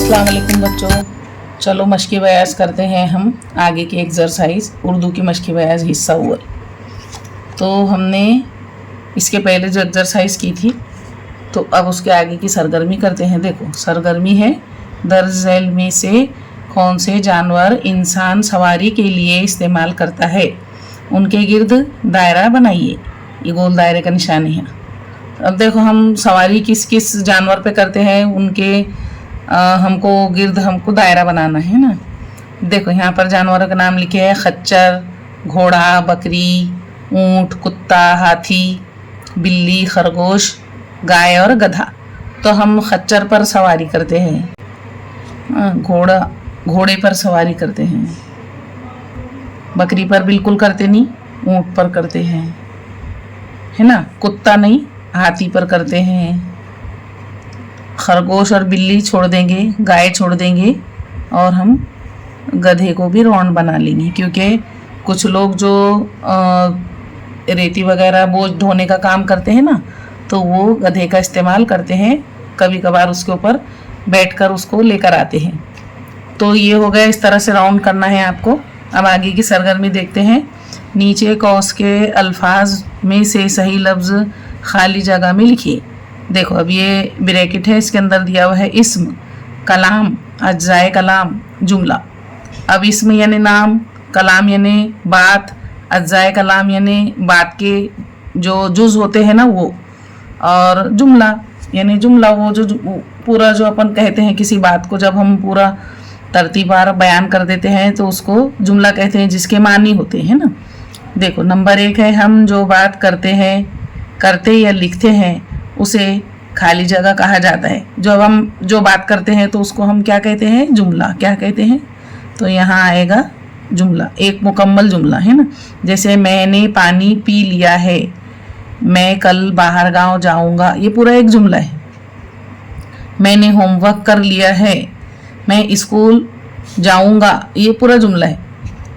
अस्सलाम वालेकुम बच्चों, चलो मशक़ बयाज़ करते हैं हम आगे की एक्सरसाइज उर्दू की मशक़ बयाज़ हिस्सा हुआ। तो हमने इसके पहले जो एक्सरसाइज की थी तो अब उसके आगे की सरगर्मी करते हैं। देखो सरगर्मी है, दर्ज झैल में से कौन से जानवर इंसान सवारी के लिए इस्तेमाल करता है, उनके गिर्द दायरा बनाइए। ये गोल दायरे का निशानी है। अब देखो हम सवारी किस किस जानवर पे करते हैं, उनके हमको दायरा बनाना है ना। देखो यहाँ पर जानवरों के नाम लिखे हैं: खच्चर, घोड़ा, बकरी, ऊँट, कुत्ता, हाथी, बिल्ली, खरगोश, गाय और गधा। तो हम खच्चर पर सवारी करते हैं, घोड़े पर सवारी करते हैं, बकरी पर बिल्कुल करते नहीं, ऊँट पर करते हैं, है ना। कुत्ता नहीं, हाथी पर करते हैं। खरगोश और बिल्ली छोड़ देंगे, गाय छोड़ देंगे और हम गधे को भी रौंड बना लेंगे, क्योंकि कुछ लोग जो रेती वगैरह बोझ ढोने का काम करते हैं ना, तो वो गधे का इस्तेमाल करते हैं। कभी कभार उसके ऊपर बैठकर उसको लेकर आते हैं। तो ये हो गया, इस तरह से राउंड करना है आपको। अब आगे की सरगर्मी देखते हैं। नीचे कौस के अल्फाज में से सही लफ्ज़ खाली जगह में लिखिए। देखो अब ये ब्रैकेट है, इसके अंदर दिया हुआ है इस्म, कलाम, अज्जाए कलाम, जुमला। अब इस्म यानी नाम, कलाम यानी बात, अज्जाए कलाम यानी बात के जो जुज होते हैं ना वो, और जुमला यानी जुमला वो जो पूरा जो अपन कहते हैं किसी बात को, जब हम पूरा तरतीबार बयान कर देते हैं तो उसको जुमला कहते हैं, जिसके मानी होते हैं ना। देखो नंबर 1 है, हम जो बात करते हैं, करते या लिखते हैं उसे खाली जगह कहा जाता है। जब हम जो बात करते हैं तो उसको हम क्या कहते हैं? जुमला। क्या कहते हैं? तो यहाँ आएगा जुमला, एक मुकम्मल जुमला, है ना। जैसे मैंने पानी पी लिया है, मैं कल बाहर गांव जाऊंगा, ये पूरा एक जुमला है। मैंने होमवर्क कर लिया है, मैं स्कूल जाऊंगा, ये पूरा जुमला है।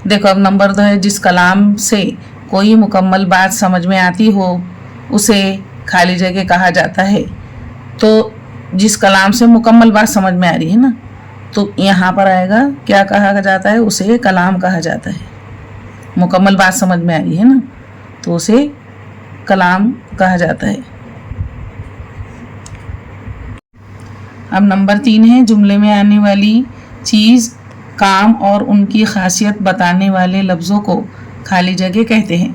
देखो अब नंबर 2 है, जिस कलाम से कोई मुकम्मल बात समझ में आती हो उसे खाली जगह कहा जाता है। तो जिस कलाम से मुकम्मल बात समझ में आ रही है ना, तो यहाँ पर आएगा क्या कहा जाता है? उसे कलाम कहा जाता है। मुकम्मल बात समझ में आ रही है ना, तो उसे कलाम कहा जाता है। अब नंबर 3 है, जुमले में आने वाली चीज़, काम और उनकी खासियत बताने वाले लफ्ज़ों को खाली जगह कहते हैं।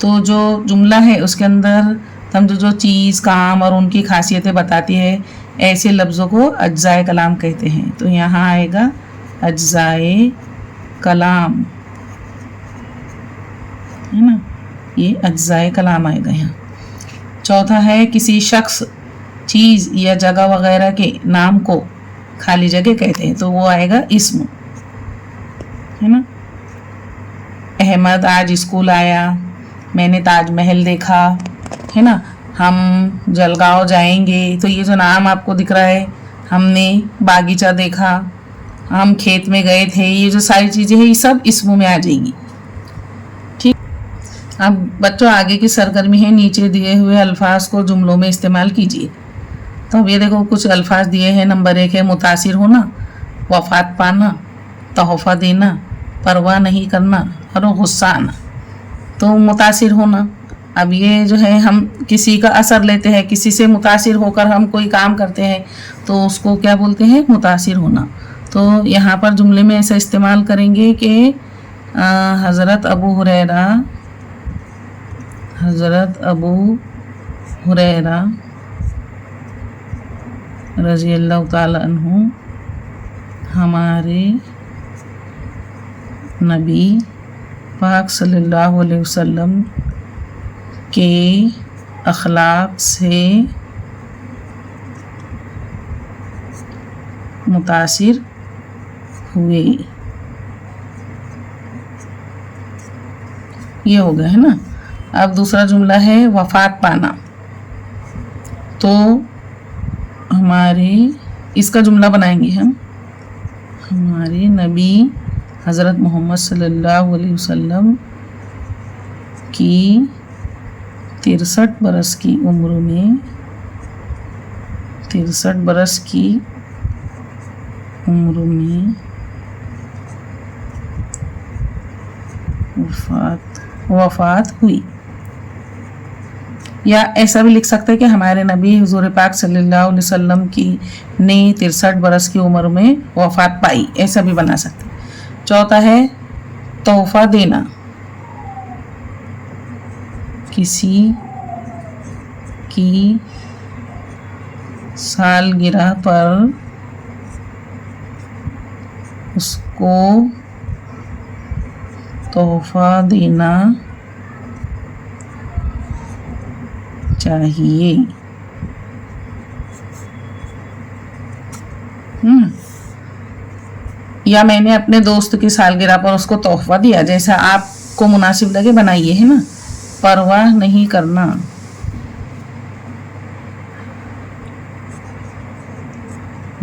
तो जो जुमला है उसके अंदर हम जो चीज़, काम और उनकी खासियतें बताती है, ऐसे लफ्ज़ों को अज्जाए कलाम कहते हैं। तो यहाँ आएगा अज्जाए कलाम, है ना, ये अज्जाए कलाम आएगा यहाँ। चौथा है, किसी शख्स, चीज़ या जगह वगैरह के नाम को खाली जगह कहते हैं। तो वो आएगा इस्म, है ना। अहमद आज स्कूल आया, मैंने ताजमहल देखा, है ना। हम जलगांव जाएंगे, तो ये जो नाम आपको दिख रहा है, हमने बागीचा देखा, हम खेत में गए थे, ये जो सारी चीज़ें हैं ये सब इस्मों में आ जाएंगी। ठीक। अब बच्चों आगे की सरगर्मी है, नीचे दिए हुए अल्फाज को जुमलों में इस्तेमाल कीजिए। तो अब ये देखो कुछ अल्फाज दिए हैं। नंबर 1 है, मुतासिर होना, वफ़ात पाना, तोहफ़ा देना, परवाह नहीं करना और गुस्सा आना। तो मुतासिर होना, अब ये जो है हम किसी का असर लेते हैं, किसी से मुतासिर होकर हम कोई काम करते हैं, तो उसको क्या बोलते हैं? मुतासिर होना। तो यहाँ पर जुमले में ऐसा इस्तेमाल करेंगे कि हज़रत अबू हुरैरा रज़ी अल्लाह ताला अन्हु हमारे नबी पाक सल्लल्लाहु अलैहि वसल्लम के अखलाक से मुतासिर हुए। ये हो गया, है ना। अब दूसरा जुमला है वफ़ात पाना। तो हमारे इसका जुमला बनाएंगे हम, हमारे नबी हज़रत मोहम्मद सल्लल्लाहु अलैहि वसल्लम की 63 बरस की उम्र में 63 बरस की उम्र में वफात हुई। या ऐसा भी लिख सकते हैं कि हमारे नबी हुजूर पाक सल्लल्लाहु अलैहि वसल्लम की ने 63 बरस की उम्र में वफात पाई, ऐसा भी बना सकते हैं। चौथा है तोहफा देना, किसी की सालगिरह पर उसको तोहफा देना चाहिए। या मैंने अपने दोस्त की सालगिरह पर उसको तोहफा दिया, जैसा आपको मुनासिब लगे बनाइए, है ना। परवाह नहीं करना,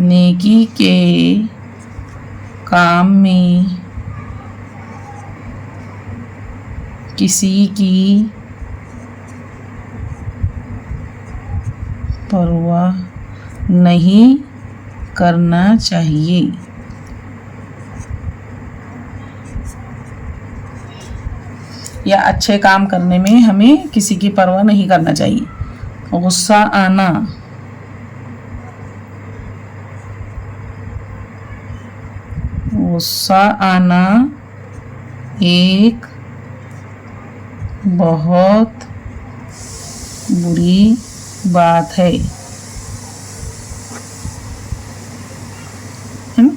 नेकी के काम में किसी की परवाह नहीं करना चाहिए। या अच्छे काम करने में हमें किसी की परवाह नहीं करना चाहिए। गुस्सा आना, गुस्सा आना एक बहुत बुरी बात है ना।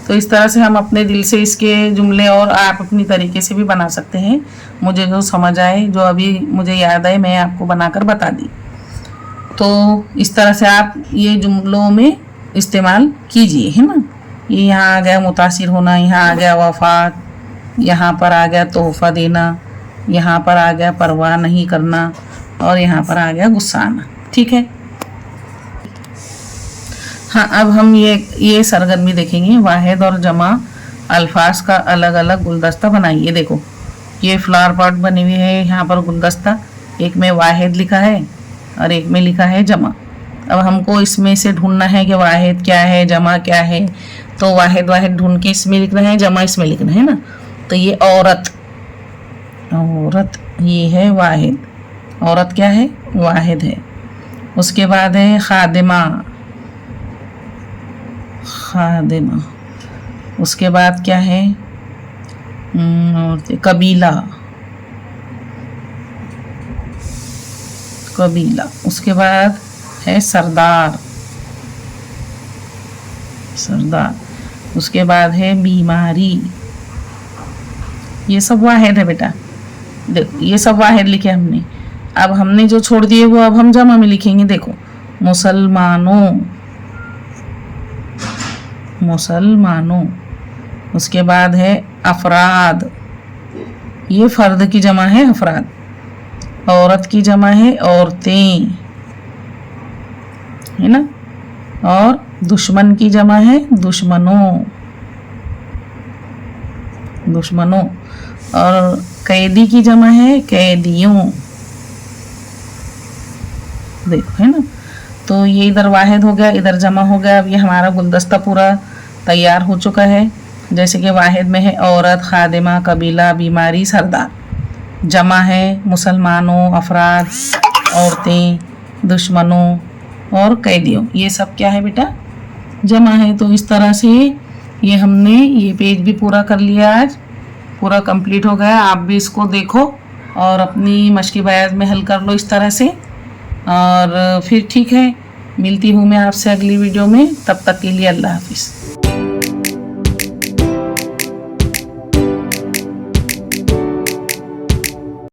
तो इस तरह से हम अपने दिल से इसके जुमले और आप अपनी तरीके से भी बना सकते हैं। मुझे जो समझ आए, जो अभी मुझे याद आए, मैं आपको बनाकर बता दी। तो इस तरह से आप ये जुमलों में इस्तेमाल कीजिए, है ना। ये यहाँ आ गया मुतासिर होना, यहाँ आ गया वफात, यहाँ पर आ गया तोहफा देना, यहाँ पर आ गया परवाह नहीं करना, और यहाँ पर आ गया गुस्सा आना। ठीक है। हाँ, अब हम ये सरगर्मी देखेंगे। वाहिद और जमा अल्फाज का अलग अलग गुलदस्ता बनाइए। देखो, ये फ्लावर पॉट बनी हुई है, यहाँ पर गुलदस्ता, एक में वाहिद लिखा है और एक में लिखा है जमा। अब हमको इसमें से ढूंढना है कि वाहिद क्या है, जमा क्या है। तो वाहिद वाहिद ढूंढ के इसमें लिखना है, जमा इसमें लिखना है ना। तो ये औरत, औरत ये है वाहिद, औरत क्या है, वाहिद है। उसके बाद है खादिमा, खादिमा। उसके बाद क्या है, कबीला, कबीला। उसके बाद है सरदार, सरदार। उसके बाद है बीमारी। ये सब वाहिद है बेटा, देखो ये सब वाहिद लिखे हमने। अब हमने जो छोड़ दिए वो अब हम जमा में लिखेंगे। देखो, मुसलमानों, मुसलमानों। उसके बाद है अफराद, ये फर्द की जमा है अफराद। औरत की जमा है औरतें, है ना। और दुश्मन की जमा है दुश्मनों, दुश्मनों। और कैदी की जमा है कैदियों, देखो, है ना। तो ये इधर वाहिद हो गया, इधर जमा हो गया। अब ये हमारा गुलदस्ता पूरा तैयार हो चुका है। जैसे कि वाहिद में है औरत, खादिमा, कबीला, बीमारी, सरदार। जमा है मुसलमानों, अफराद, औरतें, दुश्मनों और कैदियों। ये सब क्या है बेटा, जमा है। तो इस तरह से ये हमने ये पेज भी पूरा कर लिया, आज पूरा कंप्लीट हो गया। आप भी इसको देखो और अपनी मशकी बयाज में हल कर लो इस तरह से। और फिर ठीक है, मिलती हूँ मैं आपसे अगली वीडियो में। तब तक के लिए अल्लाह हाफिज़।